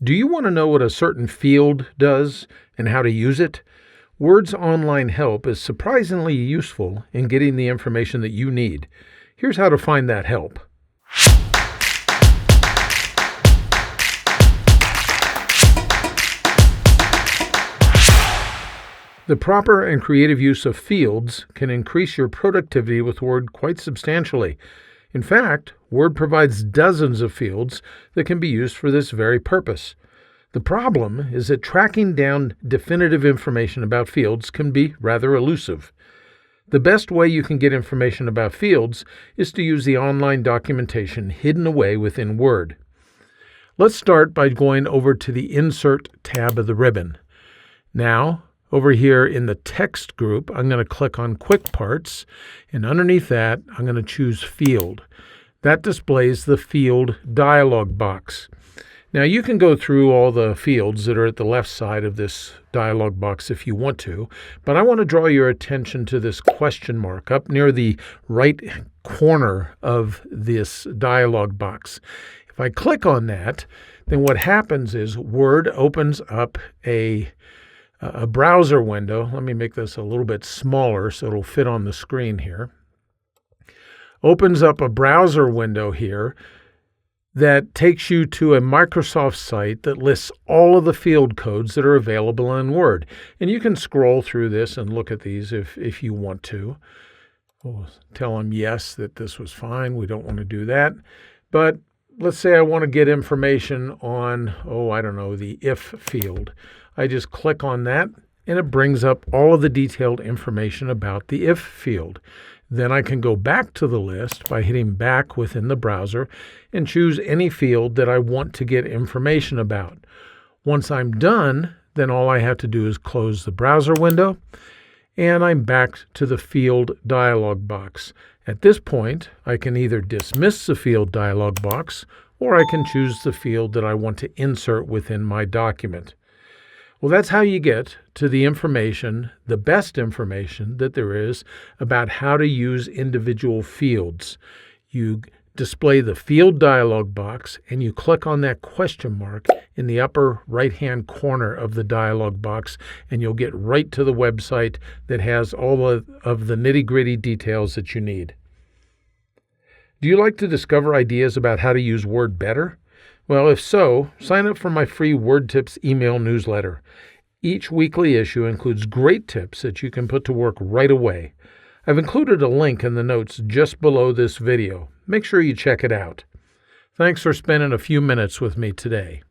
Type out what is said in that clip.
Do you want to know what a certain field does and how to use it? Word's online help is surprisingly useful in getting the information that you need. Here's how to find that help. The proper and creative use of fields can increase your productivity with Word quite substantially. In fact, Word provides dozens of fields that can be used for this very purpose. The problem is that tracking down definitive information about fields can be rather elusive. The best way you can get information about fields is to use the online documentation hidden away within Word. Let's start by going over to the Insert tab of the ribbon. Now, over here in the text group, I'm going to click on Quick Parts, and underneath that, I'm going to choose Field. That displays the Field dialog box. Now, you can go through all the fields that are at the left side of this dialog box if you want to, but I want to draw your attention to this question mark up near the right corner of this dialog box. If I click on that, then what happens is Word opens up a browser window. Let me make this a little bit smaller so it'll fit on the screen here. Opens up a browser window here that takes you to a Microsoft site that lists all of the field codes that are available in Word. And you can scroll through this and look at these if you want to. We'll tell them yes, that this was fine. We don't want to do that. But let's say I want to get information on, the if field. I just click on that, and it brings up all of the detailed information about the if field. Then I can go back to the list by hitting back within the browser and choose any field that I want to get information about. Once I'm done, then all I have to do is close the browser window, and I'm back to the field dialog box. At this point, I can either dismiss the field dialog box, or I can choose the field that I want to insert within my document. Well, that's how you get to the information, the best information that there is about how to use individual fields. You display the field dialog box and you click on that question mark in the upper right-hand corner of the dialog box, and you'll get right to the website that has all of the nitty-gritty details that you need. Do you like to discover ideas about how to use Word better? Well, if so, sign up for my free Word Tips email newsletter. Each weekly issue includes great tips that you can put to work right away. I've included a link in the notes just below this video. Make sure you check it out. Thanks for spending a few minutes with me today.